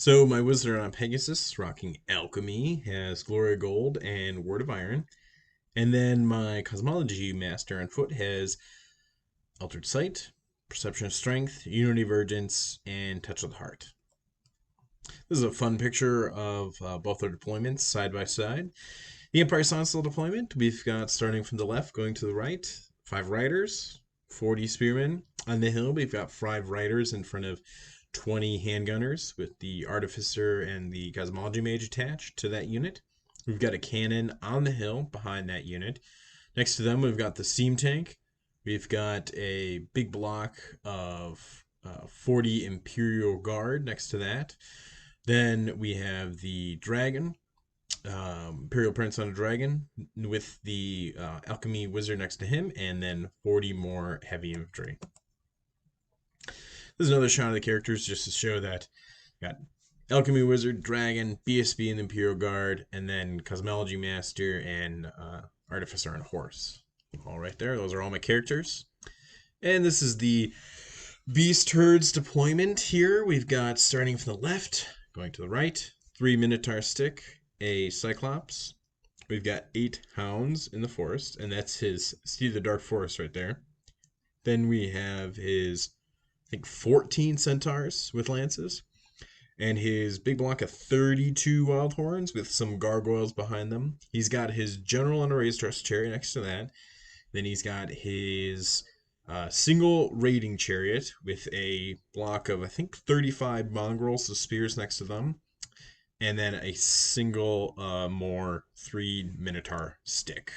So my wizard on Pegasus, rocking Alchemy, has Glory of Gold and Word of Iron. And then my Cosmology Master on foot has Altered Sight, Perception of Strength, Unity Divergence, and Touch of the Heart. This is a fun picture of both their deployments side by side. The Empire Sonnstahl deployment, we've got starting from the left, going to the right, 5 riders, 40 spearmen. On the hill, we've got 5 riders in front of 20 handgunners with the Artificer and the Cosmology Mage attached to that unit. We've got a cannon on the hill behind that unit. Next to them, we've got the steam tank. We've got a big block of 40 Imperial Guard next to that. Then we have the dragon, Imperial Prince on a dragon, with the Alchemy Wizard next to him, and then 40 more heavy infantry. This is another shot of the characters just to show that got Alchemy Wizard, Dragon, BSB, and Imperial Guard, and then Cosmology Master and Artificer and Horse. All right there, those are all my characters. And this is the Beast Herds deployment here. We've got, starting from the left, going to the right, 3 Minotaur Stick, a Cyclops. We've got 8 Hounds in the forest, and that's his Seed of the Dark Forest right there. Then we have his, I think, 14 Centaurs with lances, and his big block of 32 Wild Horns with some gargoyles behind them. He's got his General on a raised horse chariot next to that. Then he's got his single raiding chariot with a block of, I think, 35 mongrels of spears next to them. And then a single more 3 Minotaur stick.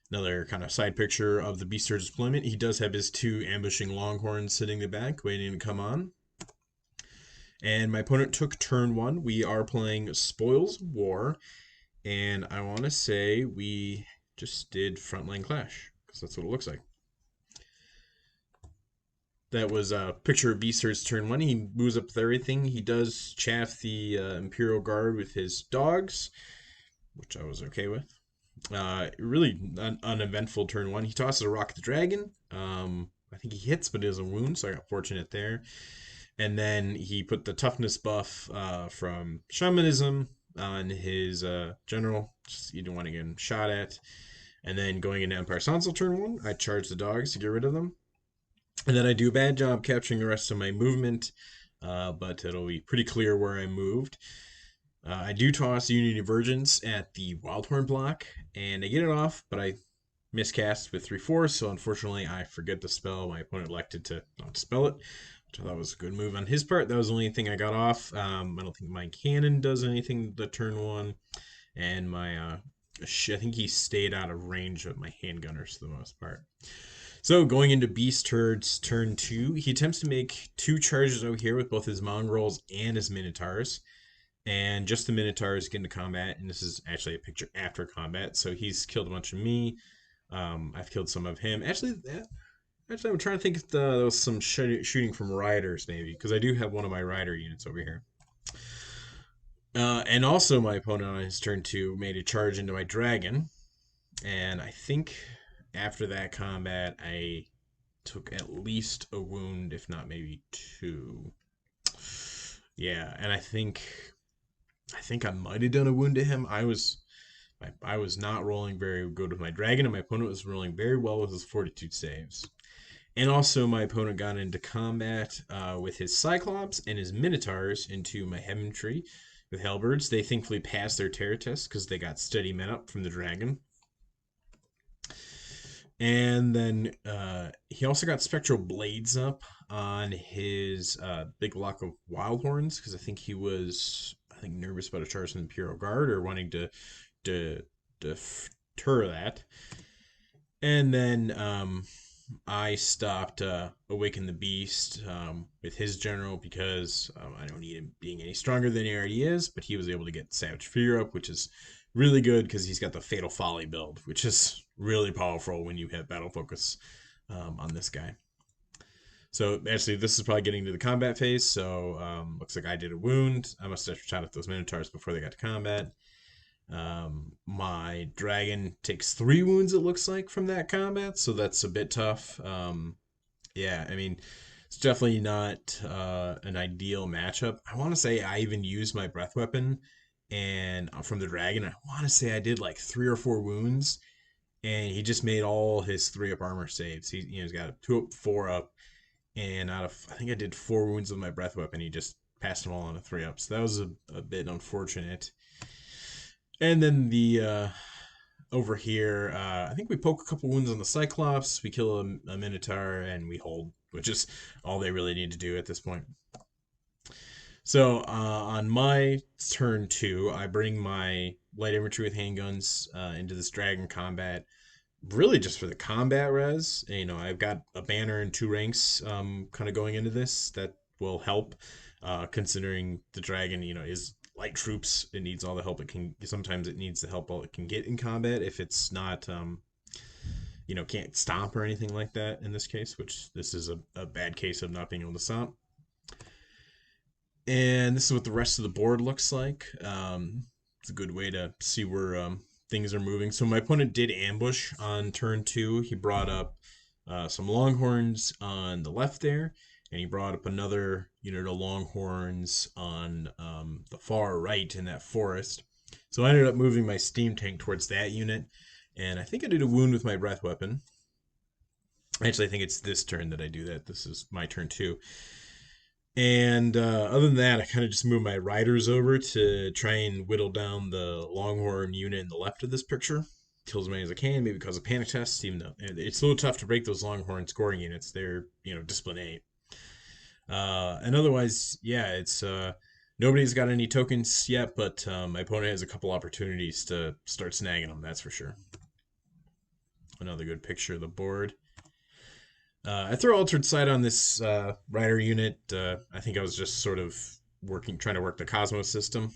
Another kind of side picture of the Beast Herds deployment. He does have his 2 ambushing Longhorns sitting in the back, waiting to come on. And my opponent took turn 1. We are playing Spoils of War. And I want to say we just did Frontline Clash, because that's what it looks like. That was a picture of Beast Herds turn 1. He moves up with everything. He does chaff the Imperial Guard with his dogs, which I was okay with. Really uneventful turn 1. He tosses a Rock the Dragon. I think he hits, but he doesn't wound, so I got fortunate there. And then he put the toughness buff from Shamanism on his general. Just, you don't want to get him shot at. And then going into Empire Sonsal turn 1, I charge the dogs to get rid of them. And then I do a bad job capturing the rest of my movement, but it'll be pretty clear where I moved. I do toss Unity Divergence at the Wildhorn block, and I get it off, but I miscast with 3/4, so unfortunately I forget the spell. My opponent elected to not spell it, which I thought was a good move on his part. That was the only thing I got off. I don't think my cannon does anything the turn 1, and my I think he stayed out of range of my handgunners for the most part. So going into Beast Herds turn 2, he attempts to make 2 charges out here with both his Mongrels and his Minotaurs. And just the Minotaurs get into combat, and this is actually a picture after combat. So he's killed a bunch of me. I've killed some of him. Actually, I'm trying to think if there was some shooting from riders, maybe, because I do have one of my rider units over here. And also my opponent on his turn 2 made a charge into my dragon. And I think after that combat, I took at least a wound, if not maybe 2. Yeah, and I think I might have done a wound to him. I was not rolling very good with my dragon, and my opponent was rolling very well with his fortitude saves. And also, my opponent got into combat with his Cyclops and his Minotaurs into my Heaventree with Halberds. They thankfully passed their terror test because they got steady men up from the dragon. And then he also got Spectral Blades up on his big block of Wild Horns, because I think he was nervous about a charge from the Imperial Guard or wanting to deter that. And then I stopped Awaken the Beast with his general because I don't need him being any stronger than he already is, but he was able to get Savage Fear up, which is really good because he's got the Fatal Folly build, which is really powerful when you have Battle Focus on this guy. So actually, this is probably getting to the combat phase, so looks like I did a wound. I must have shot at those Minotaurs before they got to combat. My dragon takes 3 wounds, it looks like, from that combat, so that's a bit tough. Yeah, I mean, It's definitely not an ideal matchup. I want to say I even used my breath weapon and from the dragon. I want to say I did like 3 or 4 wounds, and he just made all his 3 up armor saves. He's got 2 up, 4 up, and out of I think I did 4 wounds with my breath weapon. He just passed them all on a 3 up. So that was a bit unfortunate. And then the over here, I think we poke a couple wounds on the Cyclops, we kill a Minotaur, and we hold, which is all they really need to do at this point. So on my turn 2, I bring my light infantry with handguns into this dragon combat, really just for the combat res. I've got a banner and 2 ranks kind of going into this that will help, considering the dragon, is light troops. It needs all the help it can. Sometimes it needs the help all it can get in combat if it's not, can't stomp or anything like that in this case, which this is a bad case of not being able to stomp. And this is what the rest of the board looks like. It's a good way to see where things are moving. So my opponent did ambush on turn 2. He brought up some longhorns on the left there, and he brought up another unit of longhorns on the far right in that forest. So I ended up moving my steam tank towards that unit, and I think I did a wound with my breath weapon. Actually, I think it's this turn that I do that. This is my turn 2. And other than that, I kind of just moved my riders over to try and whittle down the Longhorn unit in the left of this picture. Kill as many as I can, maybe because of panic tests, even though it's a little tough to break those Longhorn scoring units. They're, discipline 8. And otherwise, yeah, it's nobody's got any tokens yet, but my opponent has a couple opportunities to start snagging them, that's for sure. Another good picture of the board. I throw Altered Sight on this rider unit. I think I was just sort of trying to work the Cosmos system.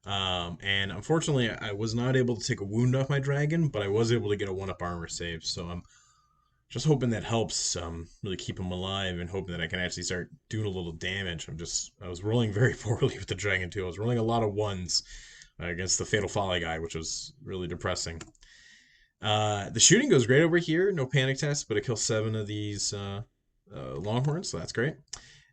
And unfortunately, I was not able to take a wound off my dragon, but I was able to get a 1-up armor save. So I'm just hoping that helps really keep him alive, and hoping that I can actually start doing a little damage. I was rolling very poorly with the dragon too. I was rolling a lot of 1s against the Fatal Folly guy, which was really depressing. The shooting goes great over here. No panic test, but it kills 7 of these longhorns, so that's great.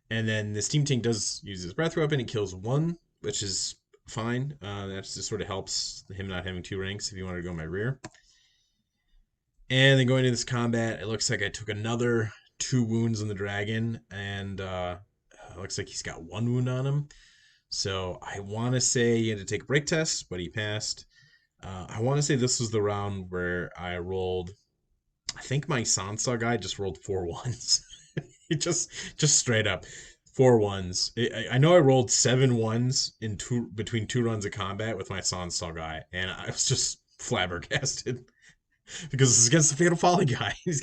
And then the steam tank does use his breath weapon. He kills 1, which is fine. That just sort of helps him not having 2 ranks if you want to go in my rear. And then going into this combat, it looks like I took another 2 wounds on the dragon, and it looks like he's got 1 wound on him. So I want to say he had to take a break test, but he passed. I want to say this was the round where I rolled. I think my Sonnstahl guy just rolled 4 1s. He just straight up 4 1s. I know I rolled 7 1s in between 2 runs of combat with my Sonnstahl guy, and I was just flabbergasted because it's against the Fatal Folly guy. He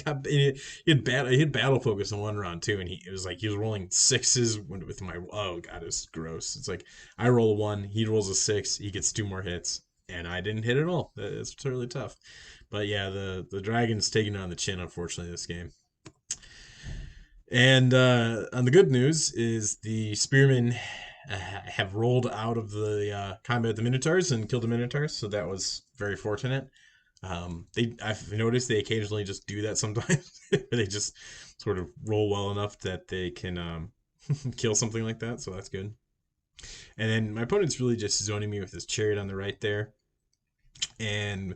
had battle focus in 1 round too, and it was like he was rolling 6s with my. Oh god, it's gross. It's like I roll a 1, he rolls a 6, he gets 2 more hits, and I didn't hit at all. It's really tough. But yeah, the dragon's taking on the chin, unfortunately, this game. And on the good news is the spearmen have rolled out of the combat with the Minotaurs and killed the Minotaurs, so that was very fortunate. I've noticed they occasionally just do that sometimes. They just sort of roll well enough that they can kill something like that, so that's good. And then my opponent's really just zoning me with his chariot on the right there, and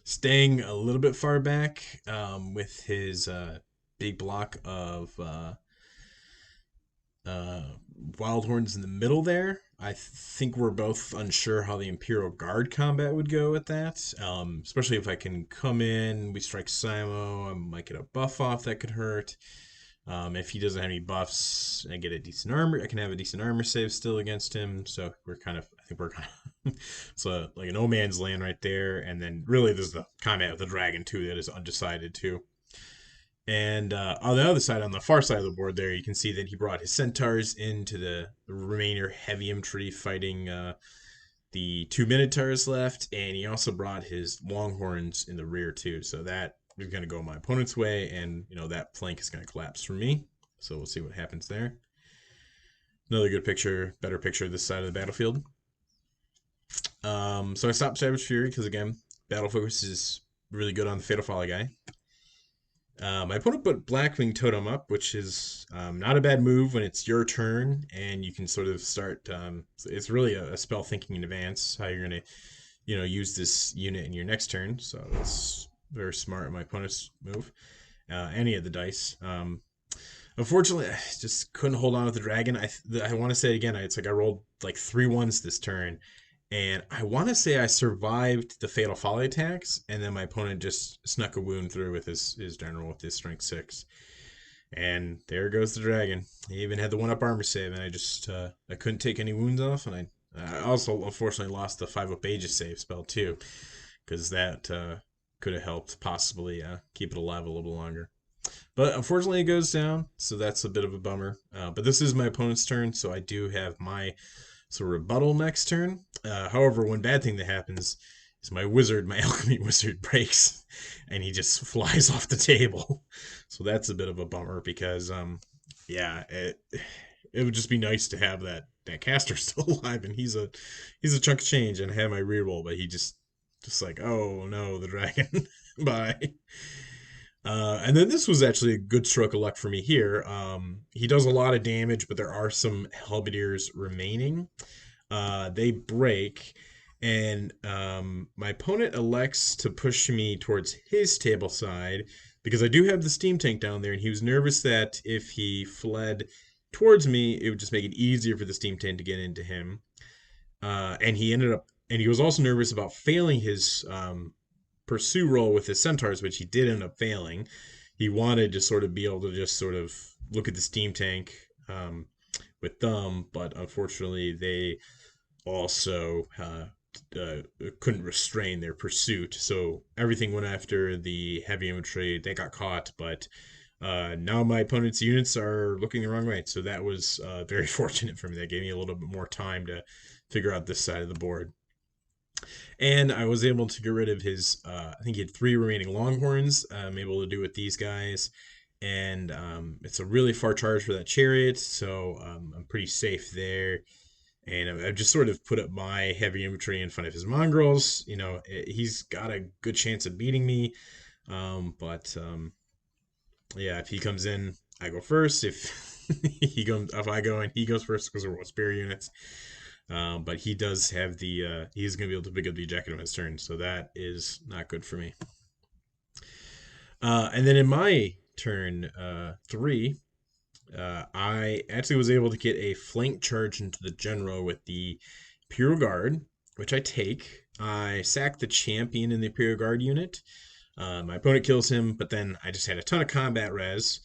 staying a little bit far back with his big block of wild horns in the middle there. I think we're both unsure how the Imperial Guard combat would go with that, especially if I can come in, we strike Simo, I might get a buff off that could hurt. If he doesn't have any buffs, I get a decent armor. I can have a decent armor save still against him. So I think we're kind of it's like a no man's land right there. And then really there's the combat with the dragon too that is undecided too. And on the other side, on the far side of the board there, you can see that he brought his centaurs into the remainder heavy infantry fighting the 2 minotaurs left, and he also brought his longhorns in the rear too. So that is going to go my opponent's way, and that flank is going to collapse for me. So we'll see what happens there. Another good picture, better picture of this side of the battlefield. So I stopped Savage Fury because again, battle focus is really good on the Fatal Folly guy. My opponent put Blackwing Totem up, which is not a bad move when it's your turn, and you can sort of start. It's really a spell thinking in advance how you're going to, use this unit in your next turn. So it's very smart. My opponent's move. Any of the dice. Unfortunately, I just couldn't hold on with the dragon. I want to say it again. It's like I rolled like 3 1s this turn, and I want to say I survived the Fatal Folly attacks, and then my opponent just snuck a wound through with his general with his strength 6. And there goes the dragon. He even had the 1-up armor save, and I couldn't take any wounds off, and I also unfortunately lost the 5-up Aegis save spell too, because that could have helped possibly keep it alive a little longer. But unfortunately, it goes down, so that's a bit of a bummer. But this is my opponent's turn, so I do have my rebuttal next turn. However, one bad thing that happens is my alchemy wizard breaks, and he just flies off the table. So that's a bit of a bummer because, it would just be nice to have that caster still alive, and he's a chunk of change, and have my reroll, but he just like, oh no, the dragon, bye. And then this was actually a good stroke of luck for me here. He does a lot of damage, but there are some halberdiers remaining. They break, and my opponent elects to push me towards his table side because I do have the steam tank down there, and he was nervous that if he fled towards me, it would just make it easier for the steam tank to get into him. And he was also nervous about failing his pursue roll with his centaurs, which he did end up failing. He wanted to sort of be able to just sort of look at the steam tank with them, but unfortunately they also couldn't restrain their pursuit. So everything went after the heavy infantry. They got caught, but now my opponent's units are looking the wrong way. So that was very fortunate for me. That gave me a little bit more time to figure out this side of the board. And I was able to get rid of his, I think he had 3 remaining Longhorns. I'm able to do with these guys. And it's a really far charge for that chariot, so I'm pretty safe there. And I've just sort of put up my heavy infantry in front of his mongrels. He's got a good chance of beating me. But if he comes in, I go first. If I go in, he goes first because we're all spear units. But he does have he's going to be able to pick up the ejected on his turn, so that is not good for me. And then in my turn 3, I actually was able to get a flank charge into the general with the Imperial Guard, which I take. I sack the champion in the Imperial Guard unit. My opponent kills him, but then I just had a ton of combat res,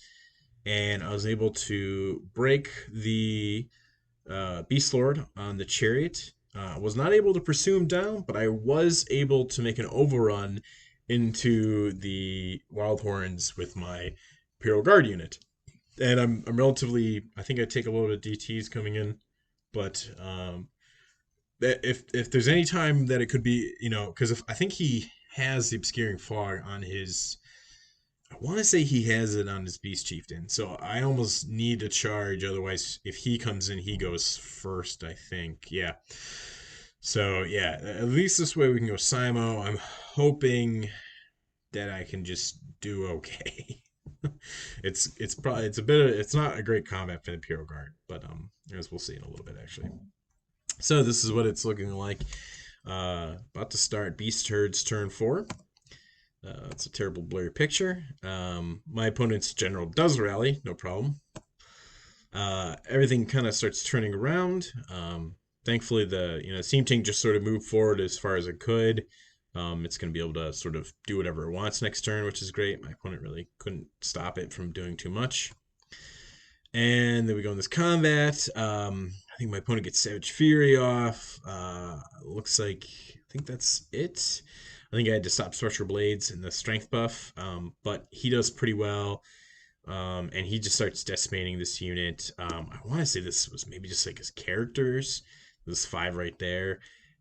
and I was able to break the Beast Lord on the chariot. I was not able to pursue him down, but I was able to make an overrun into the Wild Horns with my Imperial Guard unit. And I'm relatively, I think I take a little bit of DTs coming in, but if there's any time that it could be, because I think he has the Obscuring Fog on his, I want to say he has it on his Beast Chieftain, so I almost need to charge, otherwise if he comes in, he goes first, I think. Yeah. So, yeah, at least this way we can go Simo. I'm hoping that I can just do okay. It's not a great combat for the Imperial Guard, but as we'll see in a little bit actually. So this is what it's looking like. About to start Beast Herd's turn 4. It's a terrible blurry picture. My opponent's general does rally, no problem. Everything kind of starts turning around. Thankfully, the steam tank just sort of moved forward as far as it could. It's going to be able to sort of do whatever it wants next turn, which is great. My opponent really couldn't stop it from doing too much. And then we go in this combat. I think my opponent gets Savage Fury off. Looks like, I think that's it. I think I had to stop Structural Blades and the strength buff, but he does pretty well. And he just starts decimating this unit. I want to say this was maybe just like his characters. There's 5 right there.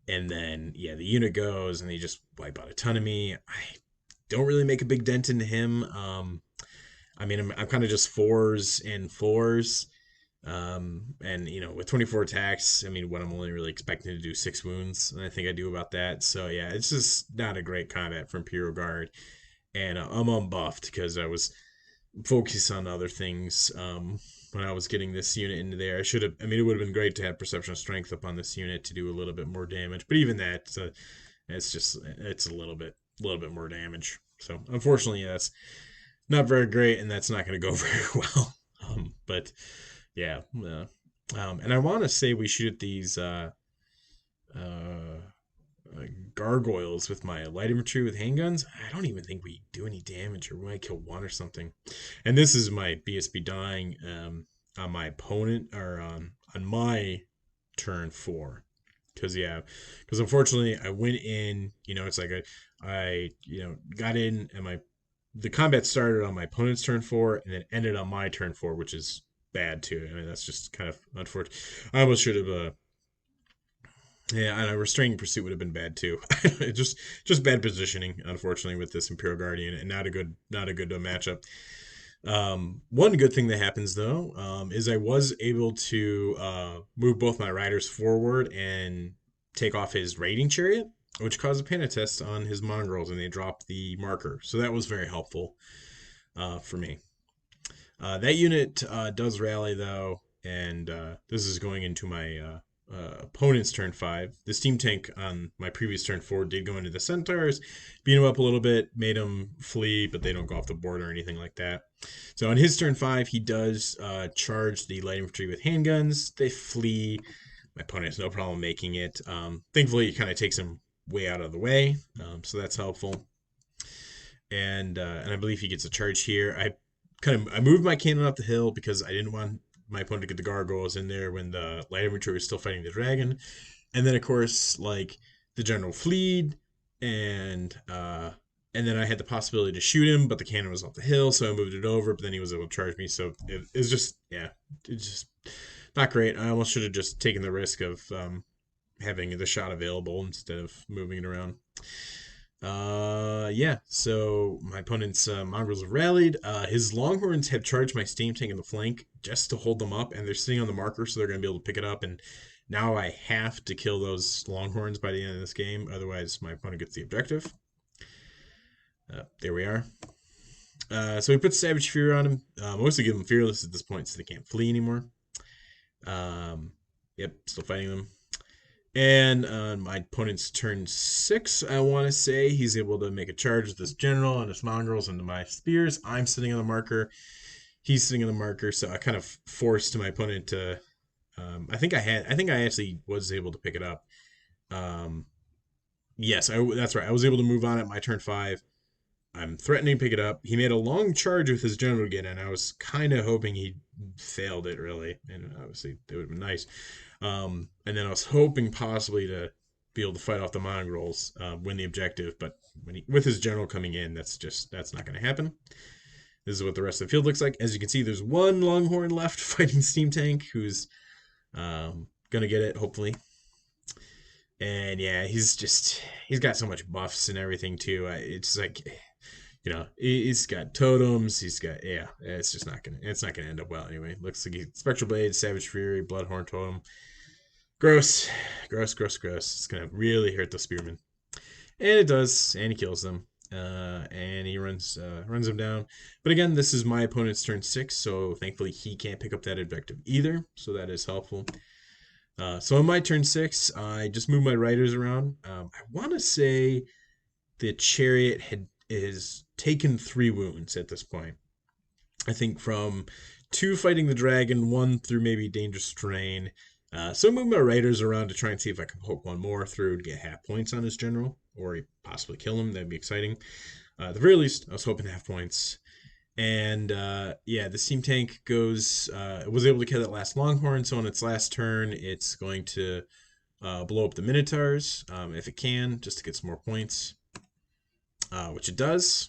And then, yeah, the unit goes, and they just wipe out a ton of me. I don't really make a big dent into him. I mean, I'm kind of just 4s and 4s. And, with 24 attacks, I mean, what I'm only really expecting to do 6 wounds, and I think I do about that. So, yeah, it's just not a great combat for Imperial Guard. And I'm unbuffed because I was focus on other ththings. When I was getting this unit into there, I should have. I mean, it would have been great to have perception of strength up on this unit to do a little bit more damage. But even that, it's a little bit more damage. So unfortunately, yeah, that's not very great, and that's not going to go very well. But yeah, and I want to say we shoot at these uh, gargoyles with my light infantry with handguns. I don't even think we do any damage, or we might kill one or something. And this is my BSB dying on my opponent, or on my turn 4. Because unfortunately I went in. It's like I got in, and the combat started on my opponent's turn 4 and then ended on my turn 4, which is bad too. I mean, that's just kind of unfortunate. I almost should have yeah, and a restraining pursuit would have been bad too. just bad positioning, unfortunately, with this Imperial Guardian, and not a good matchup. One good thing that happens though, is I was able to move both my riders forward and take off his raiding chariot, which caused a panic test on his mongrels, and they dropped the marker. So that was very helpful for me. That unit does rally though, and this is going into my opponent's turn 5. The steam tank on my previous turn 4 did go into the centaurs, beat him up a little bit, made him flee, but they don't go off the board or anything like that. So on his turn 5, he does charge the light infantry with handguns. They flee. My opponent has no problem making it. Thankfully, it kind of takes him way out of the way, so that's helpful. And I believe he gets a charge here. I moved my cannon up the hill because I didn't want my opponent to get the gargoyles in there when the light infantry was still fighting the dragon. And then of course, like, the general fled, and then I had the possibility to shoot him, but the cannon was off the hill, so I moved it over. But then he was able to charge me, so it was just, yeah, it's just not great. I almost should have just taken the risk of having the shot available instead of moving it around. Yeah, so my opponent's mongrels have rallied. His longhorns have charged my steam tank in the flank just to hold them up, and they're sitting on the marker, so they're going to be able to pick it up. And now I have to kill those longhorns by the end of this game, otherwise my opponent gets the objective. There we are. So we put Savage Fury on him. Mostly give him Fearless at this point, so they can't flee anymore. Yep, still fighting them. And on my opponent's turn 6, I want to say he's able to make a charge with this general and his mongrels into my spears. I'm sitting on the marker. He's sitting on the marker, so I kind of forced my opponent to. I think I actually was able to pick it up. Yes, that's right. I was able to move on at my turn 5. I'm threatening to pick it up. He made a long charge with his general again, and I was kind of hoping he failed it, really. And obviously, it would have been nice. And then I was hoping possibly to be able to fight off the mongrels, win the objective. But with his general coming in, that's not going to happen. This is what the rest of the field looks like. As you can see, there's one longhorn left fighting Steam Tank, who's going to get it, hopefully. And yeah, he's got so much buffs and everything too. It's like, he's got totems. It's not gonna end up well anyway. Looks like Spectral Blade, Savage Fury, Bloodhorn totem. Gross. It's gonna really hurt the spearmen, and it does, and he kills them. And he runs them down. But again, this is my opponent's turn 6, so thankfully he can't pick up that objective either. So that is helpful. So on my turn 6, I just moved my riders around. I want to say the chariot is taken 3 wounds at this point. I think from 2 fighting the dragon, 1 through maybe dangerous strain. So I moved my riders around to try and see if I can poke 1 more through to get half points on this general, or possibly kill him. That'd be exciting. At the very least, I was hoping half points. And the steam tank was able to kill that last longhorn. So on its last turn, it's going to blow up the minotaurs if it can, just to get some more points, which it does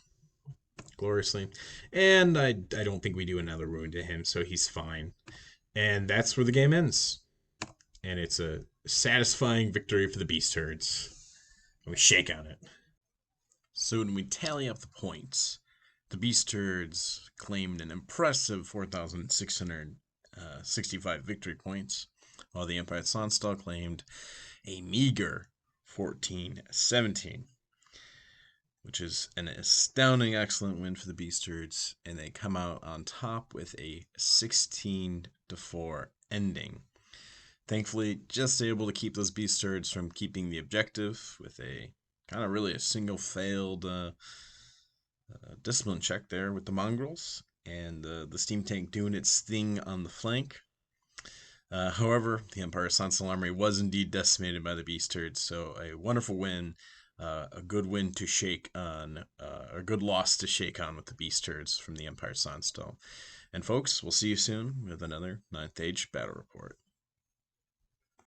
gloriously. And I don't think we do another wound to him, so he's fine. And that's where the game ends. And it's a satisfying victory for the beast herds. And we shake on it. So when we tally up the points, the beast herds claimed an impressive 4,665 victory points, while the Empire Sonnstahl claimed a meager 1,417. which is an astounding excellent win for the Beast Herds, and they come out on top with a 16-4 ending. Thankfully, just able to keep those Beast Herds from keeping the objective with a kind of really a single failed discipline check there with the mongrels, and the steam tank doing its thing on the flank. However, the Empire Sonnstahl army was indeed decimated by the Beast Herds, so a wonderful win, a good win to shake on, a good loss to shake on with the Beast Herds from the Empire Sonnstahl. And folks, we'll see you soon with another Ninth Age Battle Report.